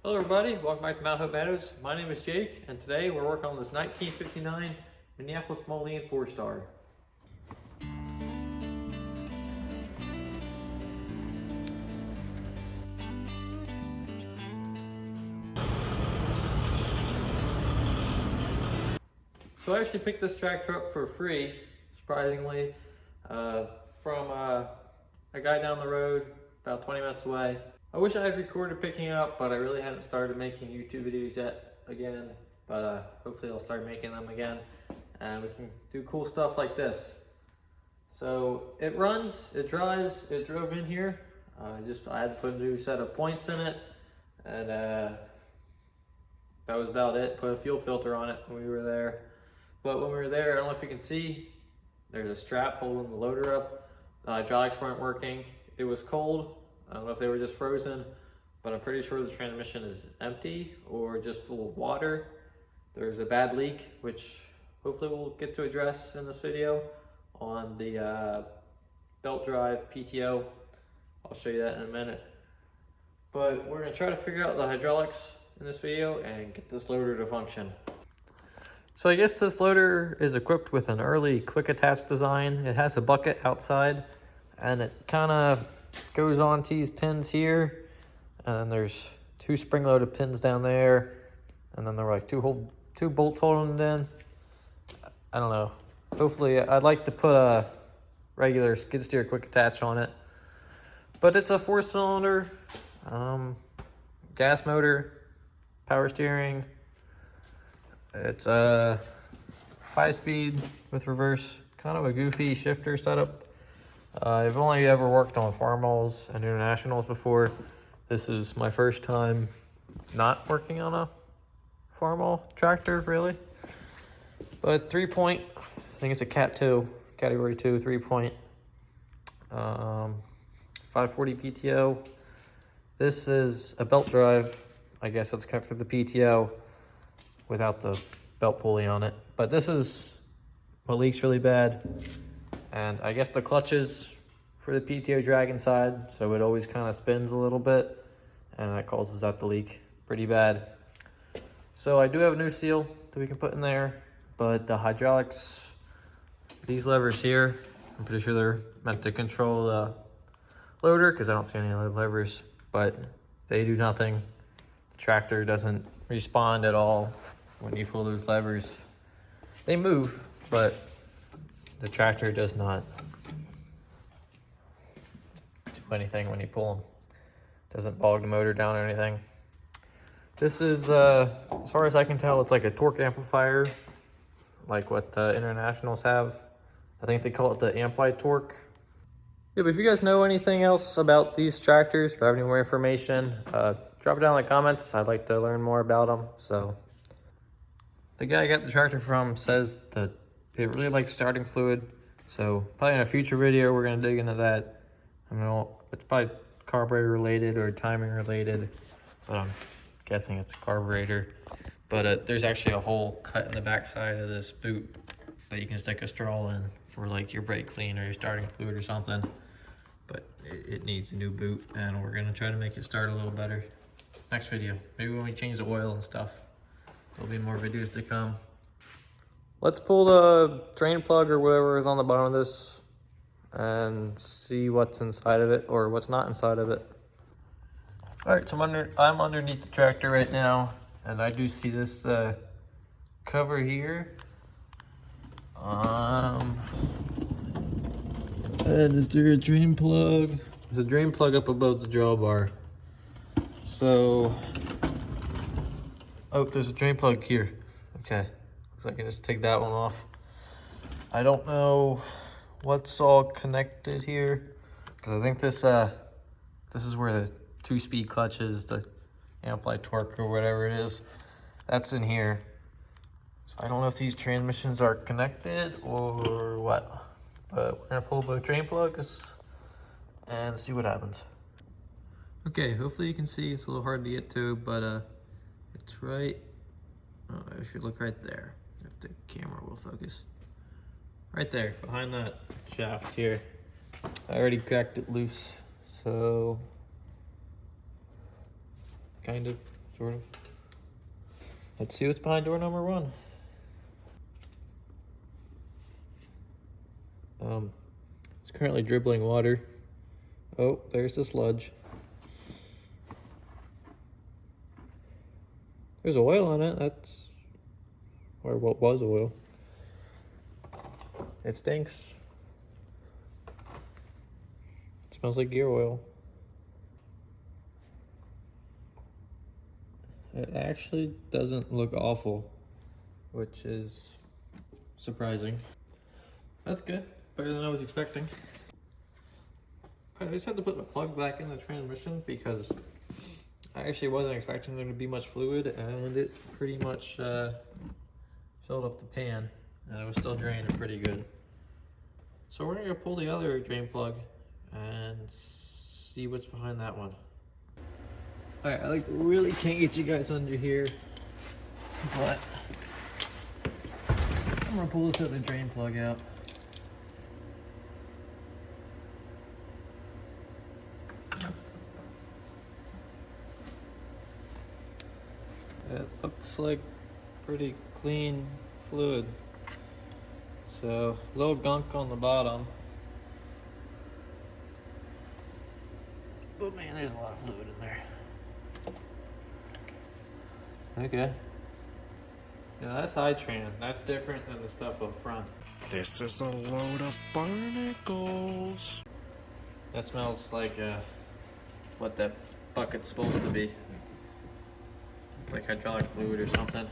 Hello everybody, welcome back to Mount Hope Meadows. My name is Jake, and today we're working on this 1959 Minneapolis Moline 4-star. So I actually picked this tractor up for free, surprisingly, from a guy down the road, about 20 minutes away. I wish I had recorded picking it up, but I really hadn't started making YouTube videos yet again. But hopefully I'll start making them again, and we can do cool stuff like this. So it runs, it drives, it drove in here. I had to put a new set of points in it, and that was about it. Put a fuel filter on it when we were there. But when we were there, I don't know if you can see, there's a strap holding the loader up. The hydraulics weren't working. It was cold. I don't know if they were just frozen, but I'm pretty sure the transmission is empty or just full of water. There's a bad leak, which hopefully we'll get to address in this video on the belt drive PTO. I'll show you that in a minute. But we're gonna try to figure out the hydraulics in this video and get this loader to function. So I guess this loader is equipped with an early quick attach design. It has a bucket outside, and it kind of goes on to these pins here, and then there's two spring-loaded pins down there, and then there are like two bolts holding it in. I don't know. Hopefully, I'd like to put a regular skid steer quick attach on it, but it's a 4-cylinder, gas motor, power steering. It's a 5-speed with reverse, kind of a goofy shifter setup. I've only ever worked on farm-alls and internationals before. This is my first time not working on a farm-all tractor, really. But 3-point, I think it's a Cat 2, Category 2, 3-point, 540 PTO. This is a belt drive. I guess it's connected to the PTO without the belt pulley on it. But this is what leaks really bad. And I guess the clutches for the PTO drag inside, so it always kind of spins a little bit, and that causes that to leak pretty bad. So I do have a new seal that we can put in there, but the hydraulics, these levers here, I'm pretty sure they're meant to control the loader, because I don't see any other levers, but they do nothing. The tractor doesn't respond at all when you pull those levers. They move, but the tractor does not do anything when you pull them. Doesn't bog the motor down or anything. This is, as far as I can tell, it's like a torque amplifier, like what the internationals have. I think they call it the Amplified torque. Yeah, but if you guys know anything else about these tractors, or have any more information, drop it down in the comments. I'd like to learn more about them. So the guy I got the tractor from says that it really likes starting fluid. So probably in a future video, we're gonna dig into that. I mean, it's probably carburetor related or timing related, but I'm guessing it's a carburetor. But there's actually a hole cut in the backside of this boot that you can stick a straw in for like your brake clean or your starting fluid or something. But it needs a new boot, and we're gonna try to make it start a little better next video. Maybe when we change the oil and stuff. There'll be more videos to come. Let's pull the drain plug or whatever is on the bottom of this and see what's inside of it or what's not inside of it. All right, so I'm underneath the tractor right now, and I do see this cover here. And is there a drain plug? There's a drain plug up above the drawbar. So, oh, there's a drain plug here. Okay, so I can just take that one off. I don't know what's all connected here, because I think this is where the 2-speed clutch is, the Amplified torque or whatever it is. That's in here. So I don't know if these transmissions are connected or what, but we're gonna pull both drain plugs and see what happens. Okay, hopefully you can see. It's a little hard to get to, but it's right, oh, I should look right there, if the camera will focus. Right there, behind that shaft here. I already cracked it loose, so kind of, sort of. Let's see what's behind door number 1. It's currently dribbling water. Oh, there's the sludge. There's oil on it. That's, or what was oil. It stinks. It smells like gear oil. It actually doesn't look awful, which is surprising. That's good. Better than I was expecting. I just had to put the plug back in the transmission because I actually wasn't expecting there to be much fluid, and it pretty much filled up the pan, and it was still draining pretty good. So we're gonna pull the other drain plug and see what's behind that one. All right, I like really can't get you guys under here, but I'm gonna pull this other drain plug out. It looks like pretty clean fluid. So, a little gunk on the bottom. But man, there's a lot of fluid in there. Okay. Now that's high tran. That's different than the stuff up front. This is a load of barnacles. That smells like what that bucket's supposed to be. Like hydraulic fluid or something.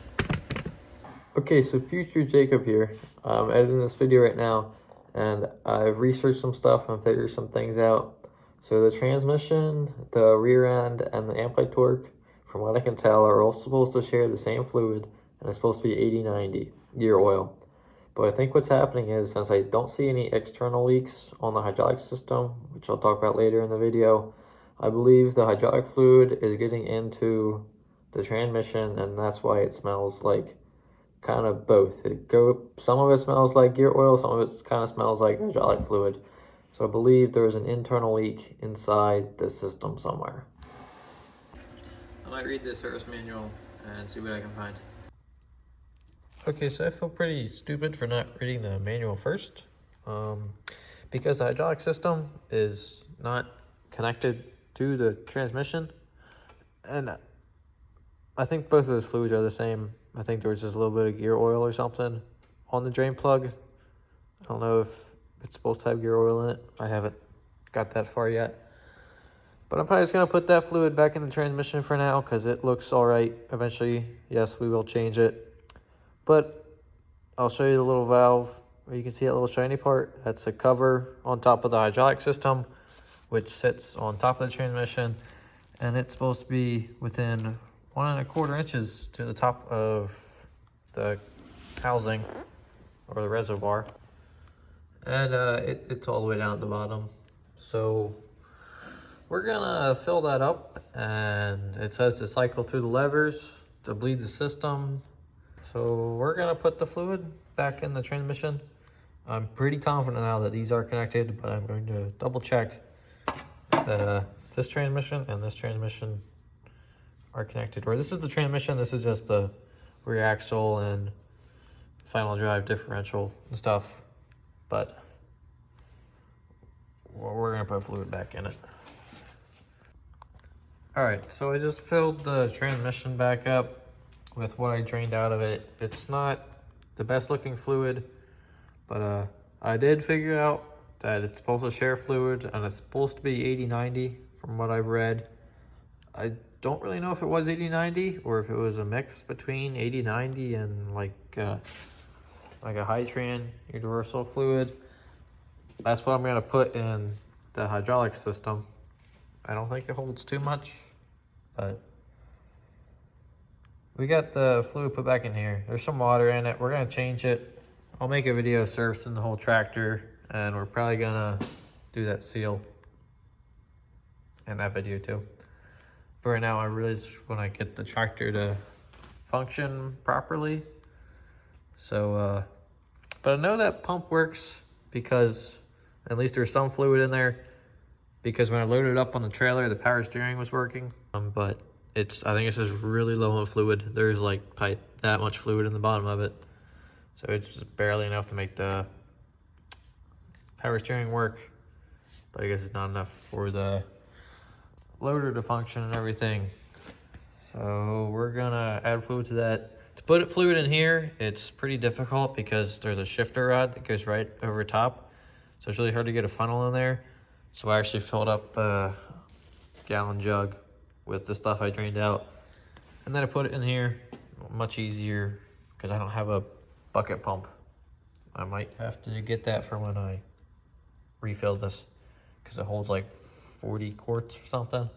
Okay, so future Jacob here. I'm editing this video right now, and I've researched some stuff and figured some things out. So the transmission, the rear end, and the amp torque, from what I can tell, are all supposed to share the same fluid, and it's supposed to be 80-90 gear oil. But I think what's happening is, since I don't see any external leaks on the hydraulic system, which I'll talk about later in the video, I believe the hydraulic fluid is getting into the transmission, and that's why it smells like kind of both. Some of it smells like gear oil, some of it kind of smells like hydraulic fluid. So I believe there's an internal leak inside the system somewhere. I might read the service manual and see what I can find. Okay, so I feel pretty stupid for not reading the manual first, because the hydraulic system is not connected to the transmission, and I think both of those fluids are the same. I think there was just a little bit of gear oil or something on the drain plug. I don't know if it's supposed to have gear oil in it. I haven't got that far yet. But I'm probably just going to put that fluid back in the transmission for now because it looks all right. Eventually, yes, we will change it. But I'll show you the little valve where you can see that little shiny part. That's a cover on top of the hydraulic system, which sits on top of the transmission. And it's supposed to be within 1 1/4 inches to the top of the housing or the reservoir, and it's all the way down at the bottom. So we're gonna fill that up, and it says to cycle through the levers to bleed the system. So we're gonna put the fluid back in the transmission. I'm pretty confident now that these are connected, but I'm going to double check that this transmission and this transmission are connected. Or this is the transmission, this is just the rear axle and final drive differential and stuff. But we're gonna put fluid back in it. All right, so I just filled the transmission back up with what I drained out of it. It's not the best looking fluid, but I did figure out that it's supposed to share fluid, and it's supposed to be 80-90 from what I've read. I don't really know if it was 80-90 or if it was a mix between 80-90 and like a high tran universal fluid. That's what I'm gonna put in the hydraulic system. I don't think it holds too much, but we got the fluid put back in here. There's some water in it. We're gonna change it. I'll make a video servicing the whole tractor, and we're probably gonna do that seal in that video too. But right now I really just want to get the tractor to function properly. So, but I know that pump works because at least there's some fluid in there, because when I loaded it up on the trailer, the power steering was working. But I think it's just really low in fluid. There's like probably that much fluid in the bottom of it. So it's just barely enough to make the power steering work. But I guess it's not enough for the loader to function and everything. So we're gonna add fluid to that. To put fluid in here, it's pretty difficult because there's a shifter rod that goes right over top. So it's really hard to get a funnel in there. So I actually filled up a gallon jug with the stuff I drained out. And then I put it in here, much easier because I don't have a bucket pump. I might have to get that for when I refill this because it holds like 40 quarts or something.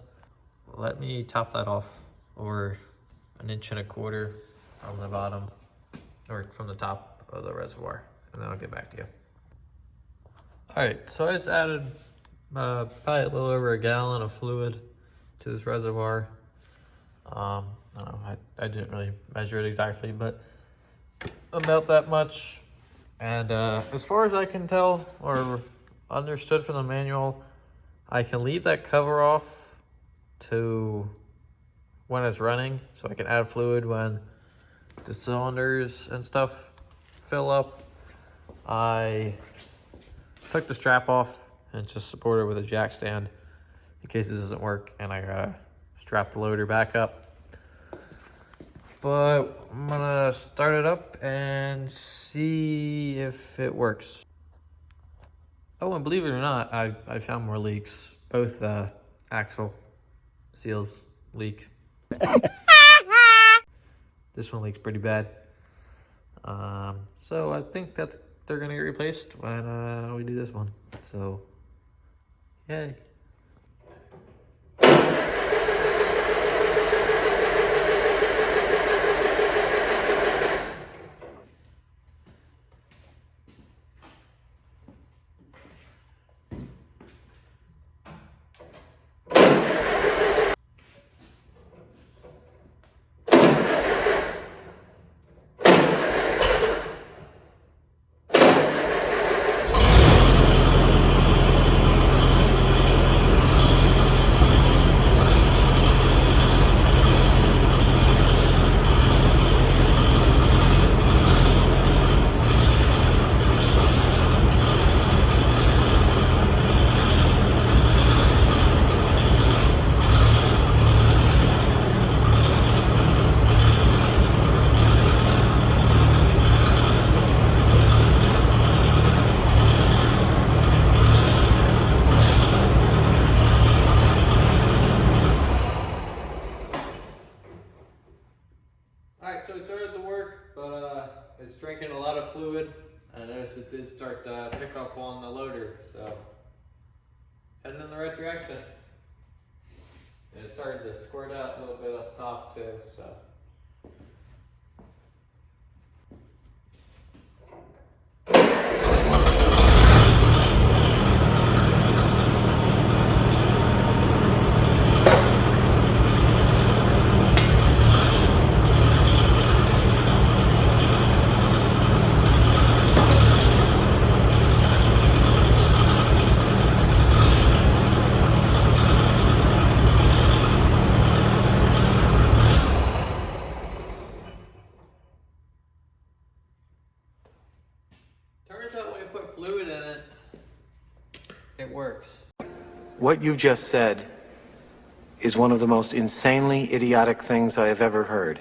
Let me top that off, or 1.25 inches from the bottom, or from the top of the reservoir, and then I'll get back to you. All right, so I just added probably a little over a gallon of fluid to this reservoir. I don't know, I didn't really measure it exactly, but about that much. And as far as I can tell or understood from the manual, I can leave that cover off to when it's running, so I can add fluid when the cylinders and stuff fill up. I took the strap off and just supported it with a jack stand in case this doesn't work, and I gotta strap the loader back up. But I'm gonna start it up and see if it works. Oh, and believe it or not, I found more leaks. Both axle seals leak. This one leaks pretty bad. So I think that they're gonna get replaced when we do this one. So, yay. Alright, so it started to work, but it's drinking a lot of fluid. I noticed it did start to pick up on the loader, so heading in the right direction. And it started to squirt out a little bit up top too, so. Turns out when you put fluid in it, it works. What you just said is one of the most insanely idiotic things I have ever heard.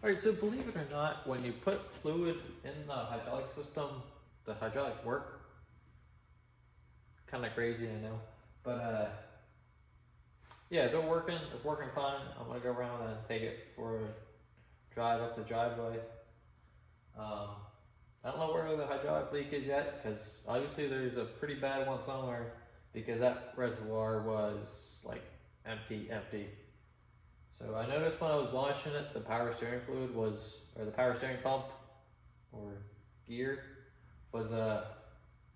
Alright, so believe it or not, when you put fluid in the hydraulic system, the hydraulics work. Kind of crazy, I know. But yeah, they're working. It's working fine. I'm gonna go around and take it for a drive up the driveway. I don't know where the hydraulic leak is yet, because obviously there's a pretty bad one somewhere, because that reservoir was like empty. So I noticed when I was washing it, the power steering fluid was, or the power steering pump or gear was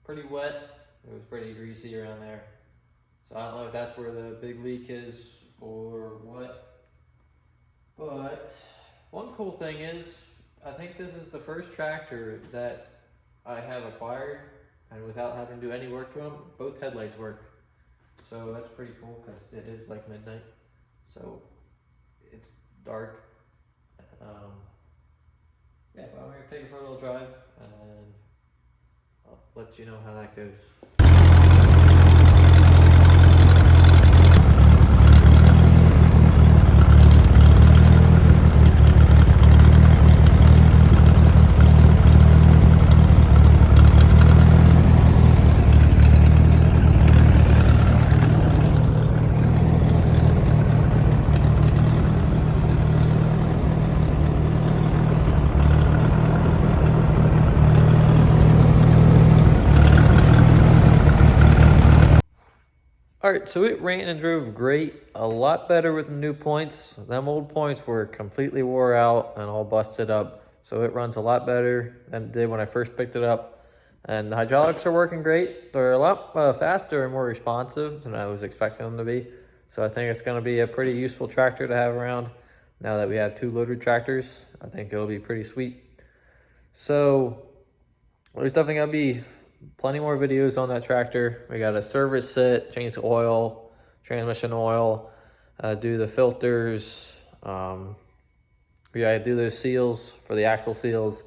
pretty wet. It was pretty greasy around there. So I don't know if that's where the big leak is or what. But one cool thing is, I think this is the first tractor that I have acquired, and without having to do any work to them, both headlights work. So that's pretty cool, because it is like midnight. So it's dark. Yeah, but I'm gonna take it for a little drive, and I'll let you know how that goes. Alright, so it ran and drove great, a lot better with the new points. Them old points were completely wore out and all busted up. So it runs a lot better than it did when I first picked it up. And the hydraulics are working great. They're a lot faster and more responsive than I was expecting them to be. So I think it's going to be a pretty useful tractor to have around. Now that we have 2 loaded tractors, I think it'll be pretty sweet. So there's definitely going to be plenty more videos on that tractor. We got to service it, change the oil, transmission oil, do the filters. We got to do those seals for the axle seals,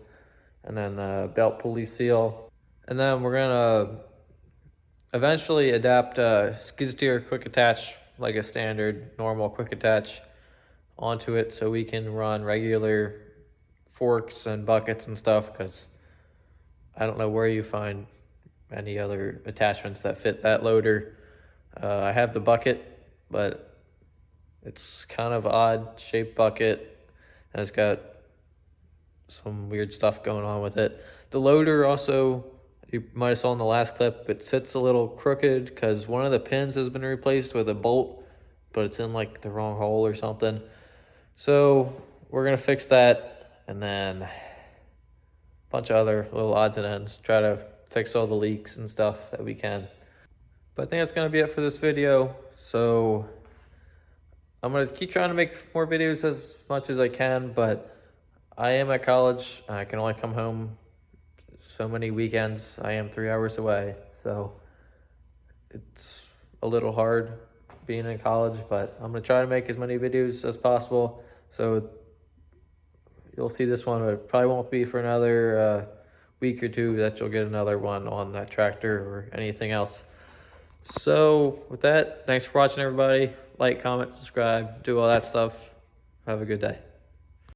and then the belt pulley seal. And then we're going to eventually adapt skid steer quick attach, like a standard normal quick attach, onto it so we can run regular forks and buckets and stuff, because I don't know where you find any other attachments that fit that loader. I have the bucket, but it's kind of odd shaped bucket, and it's got some weird stuff going on with it. The loader also, you might have saw in the last clip, it sits a little crooked because one of the pins has been replaced with a bolt, but it's in like the wrong hole or something. So we're gonna fix that, and then a bunch of other little odds and ends, try to fix all the leaks and stuff that we can. But I think that's going to be it for this video. So I'm going to keep trying to make more videos as much as I can, but I am at college. I can only come home so many weekends. I am 3 hours away, so it's a little hard being in college, but I'm going to try to make as many videos as possible. So you'll see this one, but it probably won't be for another week or two that you'll get another one on that tractor or anything else. So with that, thanks for watching, everybody. Like, comment, subscribe, do all that stuff. Have a good day.